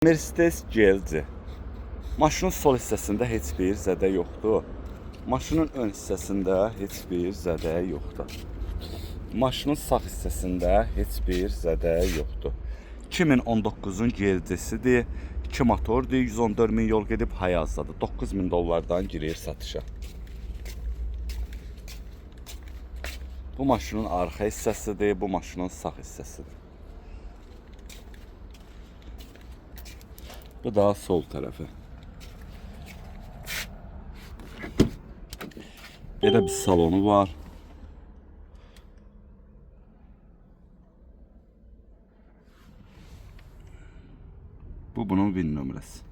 Mercedes GLC. Maşının sol hissəsində heç bir zədə yoxdur. Maşının ön hissəsində heç bir zədə yoxdur. Maşının sağ hissəsində heç bir zədə yoxdur. 2019-un GLC-sidir. 2 motordur, 114 min yol gedib Hayazdadır. 9 min dollardan girir satışa. Bu maşının arxa hissəsidir, bu maşının sağ hissəsidir. Bu daha sol tarafı. Böyle bir salonu var. Bu bunun VIN nömrəsi.